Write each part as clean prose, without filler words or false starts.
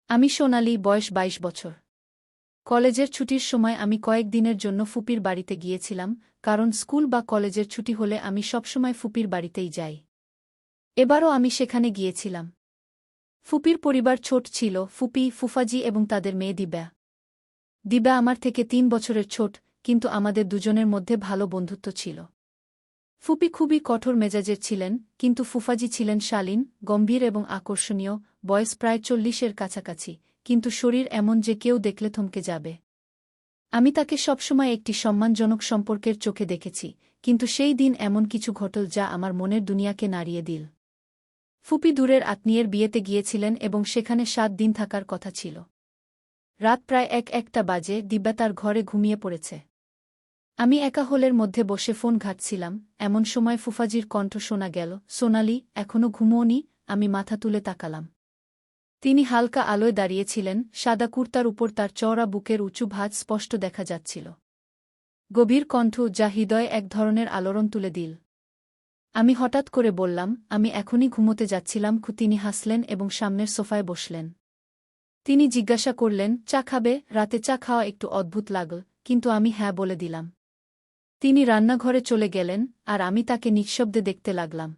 আমি সোনালি, বয়স ২২ বছর। কলেজের ছুটির সময় আমি কয়েক দিনের জন্য ফুপির বাড়িতে গিয়েছিলাম, কারণ স্কুল বা কলেজের ছুটি হলে আমি সবসময় ফুপির বাড়িতেই যাই। এবারও আমি সেখানে গিয়েছিলাম। ফুপির পরিবার ছোট ছিল, ফুপি, ফুফাজি এবং তাদের মেয়ে দিব্যা। দিব্যা আমার থেকে ৩ বছরের ছোট, কিন্তু আমাদের দুজনের মধ্যে ভালো বন্ধুত্ব ছিল। ফুপি খুবই কঠোর মেজাজের ছিলেন, কিন্তু ফুফাজি ছিলেন শালীন, গম্ভীর এবং আকর্ষণীয়, বয়স প্রায় ৪০-এর কাছাকাছি, কিন্তু শরীর এমন যে কেউ দেখলে থমকে যাবে। আমি তাকে সবসময় একটি সম্মানজনক সম্পর্কের চোখে দেখেছি, কিন্তু সেই দিন এমন কিছু ঘটল যা আমার মনের দুনিয়াকে নাড়িয়ে দিল। ফুপি দূরের আত্মীয়ের বিয়েতে গিয়েছিলেন এবং সেখানে ৭ দিন থাকার কথা ছিল। রাত প্রায় ১-১টা বাজে, দিব্যা তার ঘরে ঘুমিয়ে পড়েছে। আমি একা হলের মধ্যে বসে ফোন ঘাঁটছিলাম, এমন সময় ফুফাজির কণ্ঠ শোনা গেল, "সোনালি, এখনো ঘুমোওনি?" আমি মাথা তুলে তাকালাম। তিনি হালকা আলোয় দাঁড়িয়েছিলেন, সাদা কুর্তার উপর তার চওড়া বুকের উঁচু ভাঁজ স্পষ্ট দেখা যাচ্ছিল। গভীর কণ্ঠ যা হৃদয়ে এক ধরনের আলোড়ন তুলে দিল। আমি হঠাৎ করে বললাম, "আমি এখনই ঘুমোতে যাচ্ছিলাম।" তিনি হাসলেন এবং সামনের সোফায় বসলেন। তিনি জিজ্ঞাসা করলেন, "চা খাবে?" রাতে চা খাওয়া একটু অদ্ভুত লাগল, কিন্তু আমি হ্যাঁ বলে দিলাম। তিনি রান্নাঘরে চলে গেলেন, আর আমি তাকে নিঃশব্দে দেখতে লাগলাম।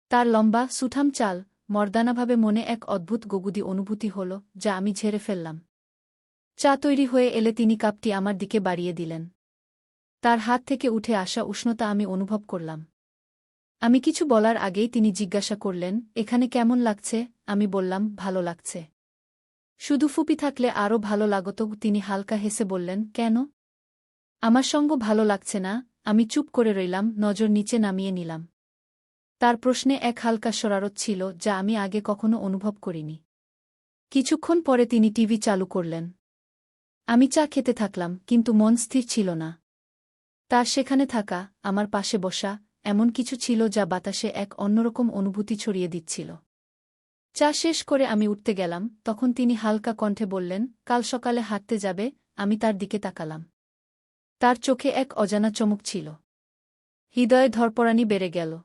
তার লম্বা, সুঠাম চাল, মর্দানাভাবে মনে এক অদ্ভুত গগুদি অনুভূতি হল, যা আমি ঝেড়ে ফেললাম। চা তৈরি হয়ে এলে তিনি কাপটি আমার দিকে বাড়িয়ে দিলেন। তার হাত থেকে উঠে আসা উষ্ণতা আমি অনুভব করলাম। আমি কিছু বলার আগেই তিনি জিজ্ঞাসা করলেন, "এখানে কেমন লাগছে?" আমি বললাম, "ভালো লাগছে। শুধু ফুপি থাকলে আরও ভালো লাগত।" তিনি হালকা হেসে বললেন, "কেন?" "আমার সঙ্গ ভালো লাগছে না।" আমি চুপ করে রইলাম, নজর নিচে নামিয়ে নিলাম। তার প্রশ্নে এক হালকা শরারত ছিল, যা আমি আগে কখনো অনুভব করিনি। কিছুক্ষণ পরে তিনি টিভি চালু করলেন। আমি চা খেতে থাকলাম, কিন্তু মন স্থির ছিল না। তার সেখানে থাকা, আমার পাশে বসা, এমন কিছু ছিল যা বাতাসে এক অন্যরকম অনুভূতি ছড়িয়ে দিচ্ছিল। চা শেষ করে আমি উঠতে গেলাম, তখন তিনি হালকা কণ্ঠে বললেন, "কাল সকালে হাঁটতে যাবে?" আমি তার দিকে তাকালাম। তার চোখে এক অজানা চমক ছিল। হৃদয়ে ধড়পড়ানি বেড়ে গেল।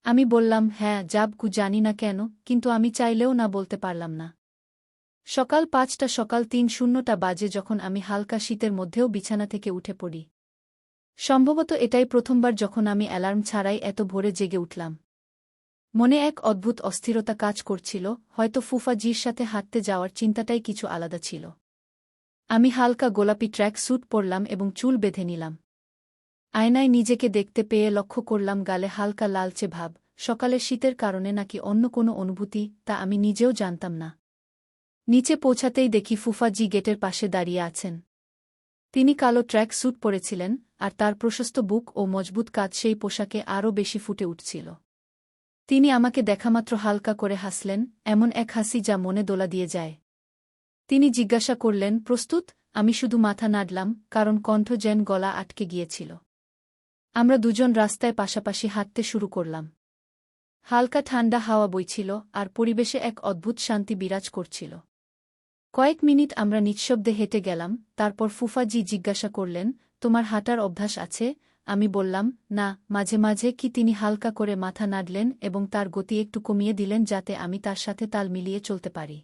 আমি বললাম, "হ্যাঁ, জানি না কেন, কিন্তু আমি চাইলেও না বলতে পারলাম না।" সকাল ৫টা, সকাল ৩:০০ বাজে যখন আমি হালকা শীতের মধ্যেও বিছানা থেকে উঠে পড়ি। সম্ভবত এটাই প্রথমবার যখন আমি অ্যালার্ম ছাড়াই এত ভোরে জেগে উঠলাম। মনে এক অদ্ভুত অস্থিরতা কাজ করছিল, হয়তো ফুফাজির সাথে হাঁটতে যাওয়ার চিন্তাটাই কিছু আলাদা ছিল। আমি হালকা গোলাপি ট্র্যাক স্যুট পরলাম এবং চুল বেঁধে নিলাম। আয়নায় নিজেকে দেখতে পেয়ে লক্ষ্য করলাম গালে হালকা লালচে ভাব, সকালের শীতের কারণে নাকি অন্য কোনো অনুভূতি, তা আমি নিজেও জানতাম না। নিচে পৌঁছাতেই দেখি ফুফাজি গেটের পাশে দাঁড়িয়ে আছেন। তিনি কালো ট্র্যাক স্যুট পরেছিলেন, আর তার প্রশস্ত বুক ও মজবুত কাঁধ সেই পোশাকে আরও বেশি ফুটে উঠছিল। তিনি আমাকে দেখামাত্র হালকা করে হাসলেন, এমন এক হাসি যা মনে দোলা দিয়ে যায়। তিনি জিজ্ঞাসা করলেন, "প্রস্তুত?" আমি শুধু মাথা নাড়লাম, কারণ কণ্ঠ যেন গলা আটকে গিয়েছিল। আমরা দুজন রাস্তায় পাশাপাশি হাঁটতে শুরু করলাম। হালকা ঠান্ডা হাওয়া বইছিল, আর পরিবেশে এক অদ্ভুত শান্তি বিরাজ করছিল। কয়েক মিনিট আমরা নিঃশব্দে হেঁটে গেলাম, তারপর ফুফাজি জিজ্ঞাসা করলেন, "তোমার হাঁটার অভ্যাস আছে?" আমি বললাম, "না, মাঝে মাঝে।" তিনি হালকা করে মাথা নাড়লেন এবং তার গতি একটু কমিয়ে দিলেন যাতে আমি তার সাথে তাল মিলিয়ে চলতে পারি।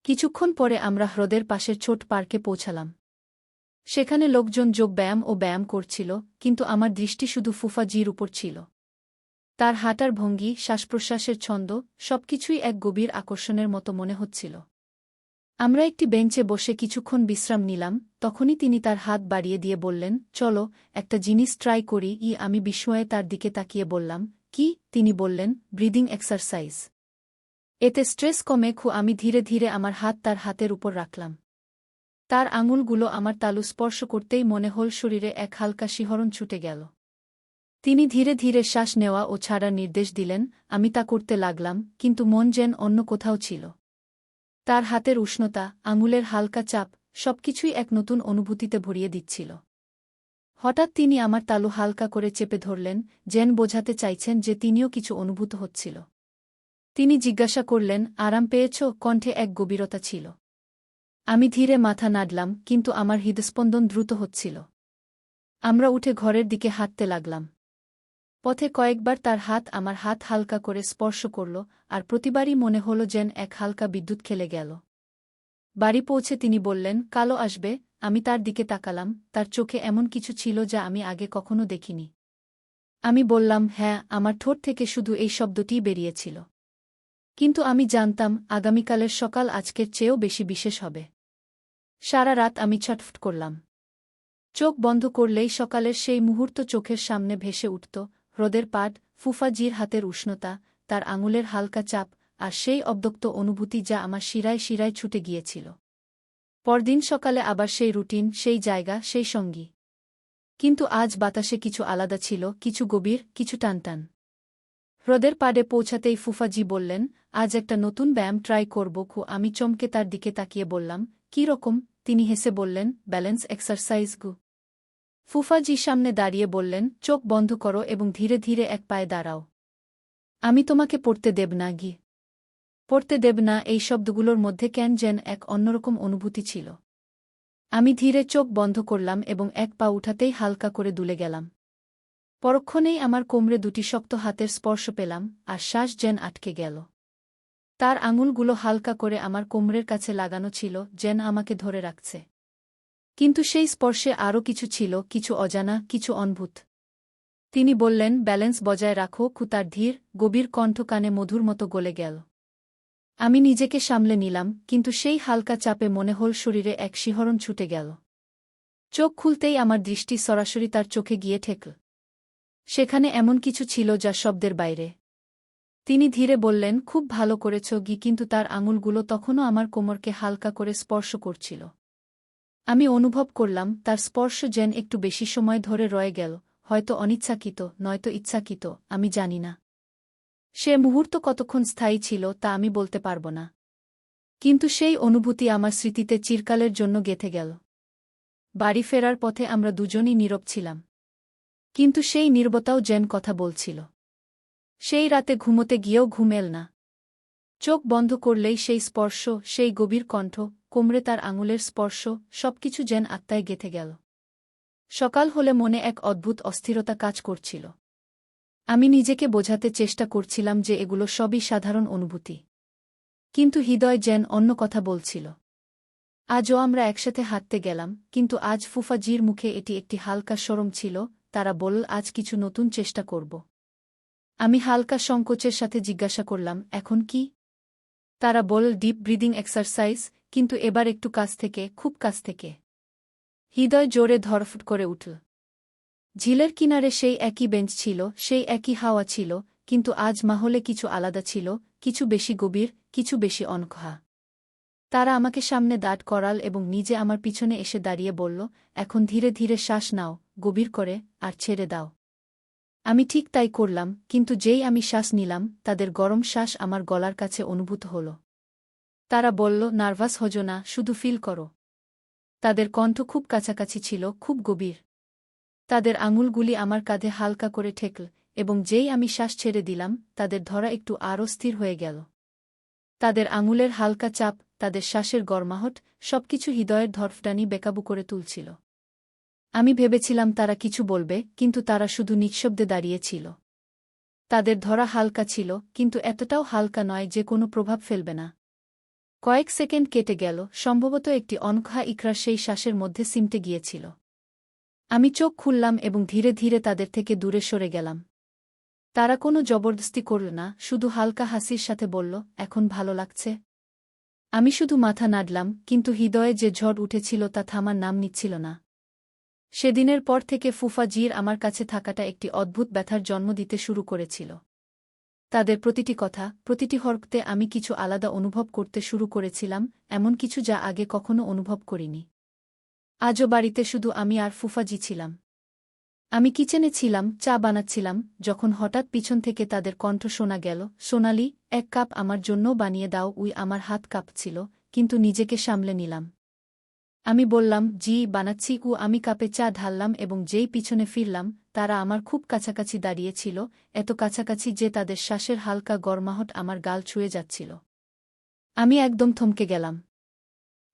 কিছুক্ষণ পরে আমরা হ্রদের পাশের ছোট পার্কে পৌঁছালাম। সেখানে লোকজন যোগ ব্যায়াম ও ব্যায়াম করছিল, কিন্তু আমার দৃষ্টি শুধু ফুফাজির উপর ছিল। তার হাঁটার ভঙ্গি, শ্বাসপ্রশ্বাসের ছন্দ, সবকিছুই এক গভীর আকর্ষণের মতো মনে হচ্ছিল। আমরা একটি বেঞ্চে বসে কিছুক্ষণ বিশ্রাম নিলাম, তখনই তিনি তার হাত বাড়িয়ে দিয়ে বললেন, "চলো, একটা জিনিস ট্রাই করি।" আমি বিস্ময়ে তার দিকে তাকিয়ে বললাম, "কি?" তিনি বললেন, "ব্রিদিং এক্সারসাইজ। এতে স্ট্রেস কমে।" আমি ধীরে ধীরে আমার হাত তার হাতের উপর রাখলাম। তার আঙুলগুলো আমার তালু স্পর্শ করতেই মনে হল শরীরে এক হালকা শিহরণ ছুটে গেল। তিনি ধীরে ধীরে শ্বাস নেওয়া ও ছাড়ার নির্দেশ দিলেন, আমি তা করতে লাগলাম, কিন্তু মন যেন অন্য কোথাও ছিল। তার হাতের উষ্ণতা, আঙুলের হালকা চাপ, সবকিছুই এক নতুন অনুভূতিতে ভরিয়ে দিচ্ছিল। হঠাৎ তিনি আমার তালু হালকা করে চেপে ধরলেন, যেন বোঝাতে চাইছেন যে তিনিও কিছু অনুভূত হচ্ছিল। তিনি জিজ্ঞাসা করলেন, "আরাম পেয়েছ?" কণ্ঠে এক গভীরতা ছিল। আমি ধীরে মাথা নাড়লাম, কিন্তু আমার হৃদস্পন্দন দ্রুত হচ্ছিল। আমরা উঠে ঘরের দিকে হাঁটতে লাগলাম। পথে কয়েকবার তার হাত আমার হাত হালকা করে স্পর্শ করল, আর প্রতিবারই মনে হল যেন এক হালকা বিদ্যুৎ খেলে গেল। বাড়ি পৌঁছে তিনি বললেন, কালো আসবে। আমি তার দিকে তাকালাম, তার চোখে এমন কিছু ছিল যা আমি আগে কখনো দেখিনি। আমি বললাম, হ্যাঁ। আমার ঠোঁট থেকে শুধু এই শব্দটিই বেরিয়েছিল। কিন্তু আমি জানতাম, আগামীকালের সকাল আজকের চেয়েও বেশি বিশেষ হবে। সারা রাত আমি ছটফট করলাম। চোখ বন্ধ করলেই সকালের সেই মুহূর্ত চোখের সামনে ভেসে উঠত, হ্রদের পাড়, ফুফাজির হাতের উষ্ণতা, তার আঙুলের হালকা চাপ, আর সেই অব্যক্ত অনুভূতি যা আমার শিরায় শিরায় ছুটে গিয়েছিল। পরদিন সকালে আবার সেই রুটিন, সেই জায়গা, সেই সঙ্গী। কিন্তু আজ বাতাসে কিছু আলাদা ছিল, কিছু গভীর, কিছু টানটান। হ্রদের পাড়ে পৌঁছাতেই ফুফাজি বললেন, আজ একটা নতুন ব্যায়াম ট্রাই করব। আমি চমকে তার দিকে তাকিয়ে বললাম, কী রকম? তিনি হেসে বললেন, ব্যালেন্স এক্সারসাইজ গু। ফুফাজি সামনে দাঁড়িয়ে বললেন, চোখ বন্ধ করো এবং ধীরে ধীরে এক পায়ে দাঁড়াও। আমি তোমাকে পড়তে দেব না গি। পড়তে দেব না, এই শব্দগুলোর মধ্যে কেন যেন এক অন্যরকম অনুভূতি ছিল। আমি ধীরে চোখ বন্ধ করলাম এবং এক পা উঠাতেই হালকা করে দুলে গেলাম। পরক্ষণেই আমার কোমরে দুটি শক্ত হাতের স্পর্শ পেলাম, আর শ্বাস যেন আটকে গেল। তার আঙুলগুলো হালকা করে আমার কোমরের কাছে লাগানো ছিল, যেন আমাকে ধরে রাখছে। কিন্তু সেই স্পর্শে আরও কিছু ছিল, কিছু অজানা, কিছু অদ্ভুত। তিনি বললেন, ব্যালেন্স বজায় রাখো। তার ধীর, গভীর কণ্ঠ কানে মধুর মতো গলে গেল। আমি নিজেকে সামলে নিলাম, কিন্তু সেই হালকা চাপে মনে হল শরীরে এক শিহরণ ছুটে গেল। চোখ খুলতেই আমার দৃষ্টি সরাসরি তার চোখে গিয়ে ঠেকল। সেখানে এমন কিছু ছিল যা শব্দের বাইরে। তিনি ধীরে বললেন, খুব ভালো করেছ গি। কিন্তু তার আঙুলগুলো তখনও আমার কোমরকে হালকা করে স্পর্শ করছিল। আমি অনুভব করলাম, তার স্পর্শ যেন একটু বেশি সময় ধরে রয়ে গেল, হয়তো অনিচ্ছাকৃত, নয়তো ইচ্ছাকৃত, আমি জানি না। সে মুহূর্ত কতক্ষণ স্থায়ী ছিল তা আমি বলতে পারব না। কিন্তু সেই অনুভূতি আমার স্মৃতিতে চিরকালের জন্য গেঁথে গেল। বাড়ি ফেরার পথে আমরা দুজনই নীরব ছিলাম। কিন্তু সেই নীরবতাও যেন কথা বলছিল। সেই রাতে ঘুমোতে গিয়েও ঘুম এল না। চোখ বন্ধ করলেই সেই স্পর্শ, সেই গভীর কণ্ঠ, কোমরে তার আঙুলের স্পর্শ, সবকিছু যেন আত্মায় গেঁথে গেল। সকাল হলে মনে এক অদ্ভুত অস্থিরতা কাজ করছিল। আমি নিজেকে বোঝাতে চেষ্টা করছিলাম যে এগুলো সবই সাধারণ অনুভূতি। কিন্তু হৃদয় যেন অন্য কথা বলছিল। আজও আমরা একসাথে হাঁটতে গেলাম, কিন্তু আজ ফুফাজির মুখে এটি একটি হালকা শরম ছিল। তারা বলল, আজ কিছু নতুন চেষ্টা করব। আমি হালকা সংকোচের সাথে জিজ্ঞাসা করলাম, এখন কি? তারা বলল, ডিপ ব্রিদিং এক্সারসাইজ, কিন্তু এবার একটু কাছ থেকে, খুব কাছ থেকে। হৃদয় জোরে ধড়ফড় করে উঠল। ঝিলের কিনারে সেই একই বেঞ্চ ছিল, সেই একই হাওয়া ছিল, কিন্তু আজ মাহলে কিছু আলাদা ছিল, কিছু বেশি গভীর, কিছু বেশি অনকহা। তারা আমাকে সামনে দাঁড় করাল এবং নিজে আমার পিছনে এসে দাঁড়িয়ে বলল, এখন ধীরে ধীরে শ্বাস নাও, গভীর করে, আর ছেড়ে দাও। আমি ঠিক তাই করলাম, কিন্তু যেই আমি শ্বাস নিলাম, তাদের গরম শ্বাস আমার গলার কাছে অনুভূত হল। তারা বলল, নার্ভাস হজো না, শুধু ফিল করো। তাদের কণ্ঠ খুব কাছাকাছি ছিল, খুব গভীর। তাদের আঙুলগুলি আমার কাঁধে হালকা করে ঠেকল, এবং যেই আমি শ্বাস ছেড়ে দিলাম, তাদের ধরা একটু আরও স্থির হয়ে গেল। তাদের আঙুলের হালকা চাপ, তাদের শ্বাসের গরমাহট, সবকিছু হৃদয়ের ধড়ফড়ানি বেকাবু করে তুলছিল। আমি ভেবেছিলাম তারা কিছু বলবে, কিন্তু তারা শুধু নিঃশব্দে দাঁড়িয়েছিল। তাদের ধরা হালকা ছিল, কিন্তু এতটাও হালকা নয় যে কোনো প্রভাব ফেলবে না। কয়েক সেকেন্ড কেটে গেল, সম্ভবত একটি অনকহা ইকরার সেই শ্বাসের মধ্যে সিমটে গিয়েছিল। আমি চোখ খুললাম এবং ধীরে ধীরে তাদের থেকে দূরে সরে গেলাম। তারা কোনো জবরদস্তি করল না, শুধু হালকা হাসির সাথে বলল, এখন ভালো লাগছে? আমি শুধু মাথা নাড়লাম, কিন্তু হৃদয়ে যে ঝড় উঠেছিল তা থামার নাম নিচ্ছিল না। সেদিনের পর থেকে ফুফাজির আমার কাছে থাকাটা একটি অদ্ভুত ব্যথার জন্ম দিতে শুরু করেছিল। তাদের প্রতিটি কথা, প্রতিটি হরকতে আমি কিছু আলাদা অনুভব করতে শুরু করেছিলাম, এমন কিছু যা আগে কখনো অনুভব করিনি। আজও বাড়িতে শুধু আমি আর ফুফাজি ছিলাম। আমি কিচেনে ছিলাম, চা বানাচ্ছিলাম, যখন হঠাৎ পিছন থেকে তাদের কণ্ঠ শোনা গেল, সোনালি, এক কাপ আমার জন্যও বানিয়ে দাও। আমার হাত কাঁপছিল, কিন্তু নিজেকে সামলে নিলাম। আমি বললাম, জি বানাচ্ছি। আমি কাপে চা ঢাললাম এবং যেই পিছনে ফিরলাম, তারা আমার খুব কাছাকাছি দাঁড়িয়েছিল, এত কাছাকাছি যে তাদের শ্বাসের হালকা গরমাহট আমার গাল ছুঁয়ে যাচ্ছিল। আমি একদম থমকে গেলাম।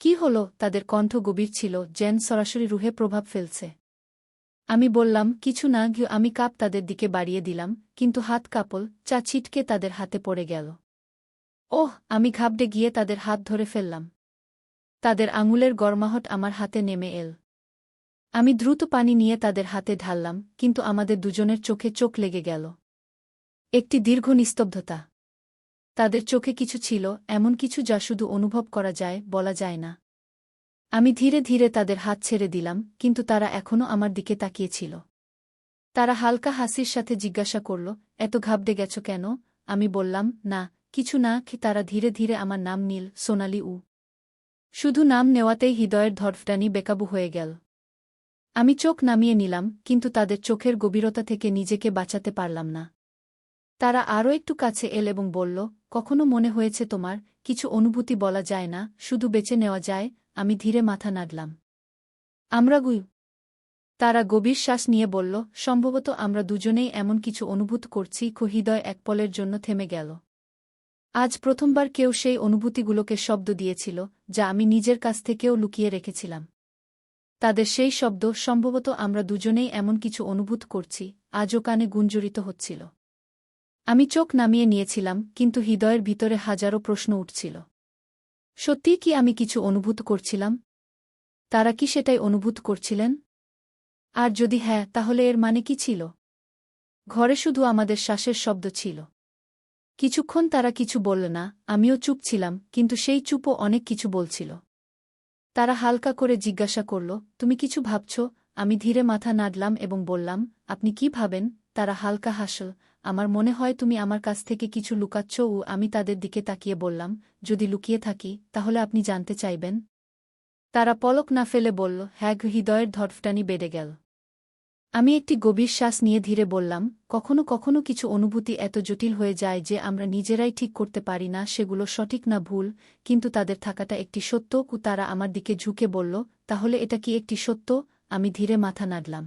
কি হলো? তাদের কণ্ঠ গভীর ছিল, যেন সরাসরি রুহে প্রভাব ফেলছে। আমি বললাম, কিছু না। আমি কাপ তাদের দিকে বাড়িয়ে দিলাম, কিন্তু হাত কাপল চা ছিটকে তাদের হাতে পড়ে গেল। ওহ! আমি ঘাবড়ে গিয়ে তাদের হাত ধরে ফেললাম। তাদের আঙুলের গরমাহট আমার হাতে নেমে এল। আমি দ্রুত পানি নিয়ে তাদের হাতে ঢাললাম, কিন্তু আমাদের দুজনের চোখে চোখ লেগে গেল। একটি দীর্ঘ নিস্তব্ধতা। তাদের চোখে কিছু ছিল, এমন কিছু যা শুধু অনুভব করা যায়, বলা যায় না। আমি ধীরে ধীরে তাদের হাত ছেড়ে দিলাম, কিন্তু তারা এখনও আমার দিকে তাকিয়েছিল। তারা হালকা হাসির সাথে জিজ্ঞাসা করল, এত ঘাবড়ে গেছ কেন? আমি বললাম, না, কিছু না। তারা ধীরে ধীরে আমার নাম নীল, সোনালি উ। শুধু নাম নেওয়াতেই হৃদয়ের ধড়ফটানি বেকাবু হয়ে গেল। আমি চোখ নামিয়ে নিলাম, কিন্তু তাদের চোখের গভীরতা থেকে নিজেকে বাঁচাতে পারলাম না। তারা আরও একটু কাছে এল এবং বলল, কখনো মনে হয়েছে তোমার, কিছু অনুভূতি বলা যায় না, শুধু বেঁচে নেওয়া যায়? আমি ধীরে মাথা নাড়লাম। আমরা গুই। তারা গভীর শ্বাস নিয়ে বলল, সম্ভবত আমরা দুজনেই এমন কিছু অনুভূত করছি। হৃদয় এক পলের জন্য থেমে গেল। আজ প্রথমবার কেউ সেই অনুভূতিগুলোকে শব্দ দিয়েছিল, যা আমি নিজের কাছ থেকেও লুকিয়ে রেখেছিলাম। তাদের সেই শব্দ, সম্ভবত আমরা দুজনেই এমন কিছু অনুভূত করছি, আজও কানে গুঞ্জরিত হচ্ছিল। আমি চোখ নামিয়ে নিয়েছিলাম, কিন্তু হৃদয়ের ভিতরে হাজারো প্রশ্ন উঠছিল। সত্যিই কি আমি কিছু অনুভূত করছিলাম? তারা কি সেটাই অনুভূত করছিলেন? আর যদি হ্যাঁ, তাহলে এর মানে কি ছিল? ঘরে শুধু আমাদের শ্বাসের শব্দ ছিল। কিছুক্ষণ তারা কিছু বলল না, আমিও চুপ ছিলাম, কিন্তু সেই চুপও অনেক কিছু বলছিল। তারা হালকা করে জিজ্ঞাসা করল, তুমি কিছু ভাবছ? আমি ধীরে মাথা নাড়লাম এবং বললাম, আপনি কি ভাবেন? তারা হালকা হাসল, আমার মনে হয় তুমি আমার কাছ থেকে কিছু লুকাচ্ছ। ও আমি তাদের দিকে তাকিয়ে বললাম, যদি লুকিয়ে থাকি, তাহলে আপনি জানতে চাইবেন? তারা পলক না ফেলে বলল, হ্যাঁ। হৃদয়ের ধড়ফটানি বেড়ে গেল। আমি একটি গভীর শ্বাস নিয়ে ধীরে বললাম, কখনো কখনো কিছু অনুভূতি এত জটিল হয়ে যায় যে আমরা নিজেরাই ঠিক করতে পারি না সেগুলো সঠিক না ভুল, কিন্তু তাদের থাকাটা একটি সত্য। তারা আমার দিকে ঝুঁকে বলল, তাহলে এটা কি একটি সত্য? আমি ধীরে মাথা নাড়লাম।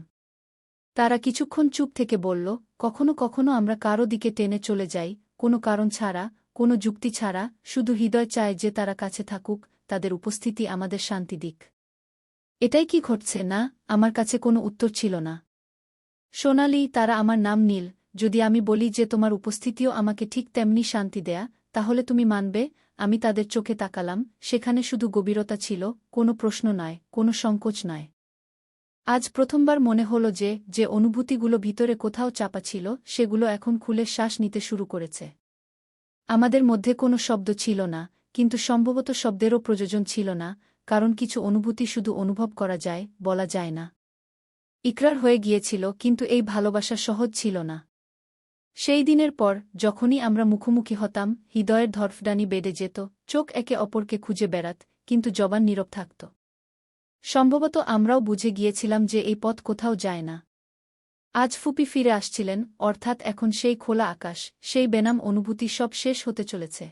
তারা কিছুক্ষণ চুপ থেকে বলল, কখনো কখনো আমরা কারো দিকে টেনে চলে যাই, কোনো কারণ ছাড়া, কোনো যুক্তি ছাড়া, শুধু হৃদয় চায় যে তারা কাছে থাকুক, তাদের উপস্থিতি আমাদের শান্তি দিক। এটাই কি ঘটছে? না, আমার কাছে কোনো উত্তর ছিল না। সোনালি, তারা আমার নাম নীল। যদি আমি বলি যে তোমার উপস্থিতিও আমাকে ঠিক তেমনি শান্তি দেয়া, তাহলে তুমি মানবে? আমি তাদের চোখে তাকালাম, সেখানে শুধু গভীরতা ছিল, কোনো প্রশ্ন নয়, কোনো সংকোচ নয়। আজ প্রথমবার মনে হল যে যে অনুভূতিগুলো ভিতরে কোথাও চাপা ছিল, সেগুলো এখন খুলে শ্বাস নিতে শুরু করেছে। আমাদের মধ্যে কোনো শব্দ ছিল না, কিন্তু সম্ভবত শব্দেরও প্রয়োজন ছিল না, কারণ কিছু অনুভূতি শুধু অনুভব করা যায়, বলা যায় না। ইকরার হয়ে গিয়েছিল, কিন্তু এই ভালোবাসা সহজ ছিল না। সেই দিনের পর যখনই আমরা মুখোমুখি হতাম, হৃদয়ের ধড়ফড়ানি বেড়ে যেত, চোখ একে অপরকে খুঁজে বেড়াত, কিন্তু জবান নীরব থাকত। সম্ভবত আমরাও বুঝে গিয়েছিলাম যে এই পথ কোথাও যায় না। আজ ফুপি ফিরে আসছিলেন, অর্থাৎ এখন সেই খোলা আকাশ, সেই বেনাম অনুভূতি সব শেষ হতে চলেছে।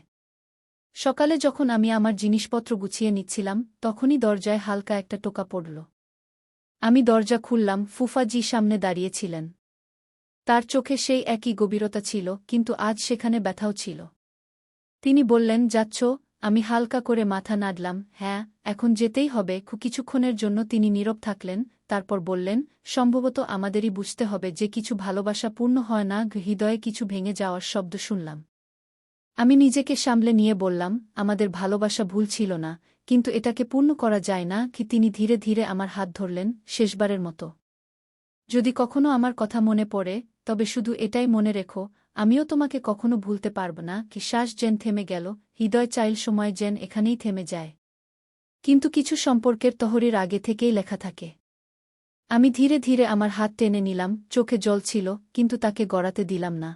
সকালে যখন আমি আমার জিনিসপত্র গুছিয়ে নিচ্ছিলাম, তখনই দরজায় হালকা একটা টোকা পড়ল। আমি দরজা খুললাম, ফুফাজি সামনে দাঁড়িয়েছিলেন। তার চোখে সেই একই গভীরতা ছিল, কিন্তু আজ সেখানে ব্যথাও ছিল। তিনি বললেন, যাচ্ছ? আমি হালকা করে মাথা নাড়লাম, হ্যাঁ, এখন যেতেই হবে। কিছুক্ষণের জন্য তিনি নীরব থাকলেন, তারপর বললেন, সম্ভবত আমাদেরই বুঝতে হবে যে কিছু ভালোবাসা পূর্ণ হয় না। হৃদয়ে কিছু ভেঙে যাওয়ার শব্দ শুনলাম। আমি নিজেকে সামলে নিয়ে বললাম, আমাদের ভালোবাসা ভুল ছিল না, কিন্তু এটাকে পূর্ণ করা যায় না। তিনি ধীরে ধীরে আমার হাত ধরলেন, শেষবারের মতো। যদি কখনো আমার কথা মনে পড়ে, তবে শুধু এটাই মনে রেখো, আমিও তোমাকে কখনো ভুলতে পারব না। শ্বাস যেন থেমে গেল, হৃদয় চাইল সময় যেন এখানেই থেমে যায়। কিন্তু কিছু সম্পর্কের তহরির আগে থেকেই লেখা থাকে। আমি ধীরে ধীরে আমার হাত টেনে নিলাম, চোখে জল ছিল, কিন্তু তাকে গড়াতে দিলাম না।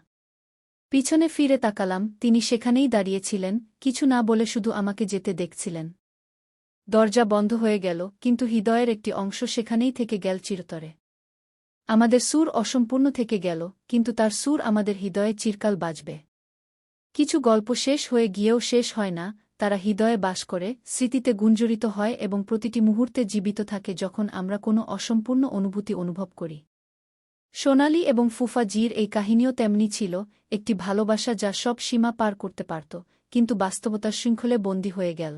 পিছনে ফিরে তাকালাম, তিনি সেখানেই দাঁড়িয়েছিলেন, কিছু না বলে শুধু আমাকে যেতে দেখছিলেন। দরজা বন্ধ হয়ে গেল, কিন্তু হৃদয়ের একটি অংশ সেখানেই থেকে গেল চিরতরে। আমাদের সুর অসম্পূর্ণ থেকে গেল, কিন্তু তার সুর আমাদের হৃদয়ে চিরকাল বাজবে। কিছু গল্প শেষ হয়ে গিয়েও শেষ হয় না, তারা হৃদয়ে বাস করে, স্মৃতিতে গুঞ্জরিত হয় এবং প্রতিটি মুহূর্তে জীবিত থাকে যখন আমরা কোনো অসম্পূর্ণ অনুভূতি অনুভব করি। সোনালি এবং ফুফাজির এই কাহিনীও তেমনি ছিল, একটি ভালোবাসা যা সব সীমা পার করতে পারত, কিন্তু বাস্তবতার শৃঙ্খলে বন্দী হয়ে গেল।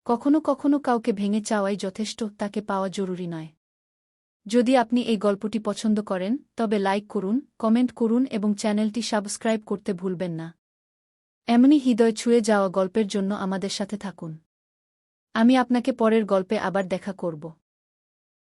কখনো কখনো কাউকে ভেঙে চাওয়াই যথেষ্ট, তাকে পাওয়া জরুরি নয়। যদি আপনি এই গল্পটি পছন্দ করেন তবে লাইক করুন, কমেন্ট করুন এবং চ্যানেলটি সাবস্ক্রাইব করতে ভুলবেন না। এমনি হৃদয় ছুঁয়ে যাওয়া গল্পের জন্য আমাদের সাথে থাকুন। আমি আপনাকে পরের গল্পে আবার দেখা করব।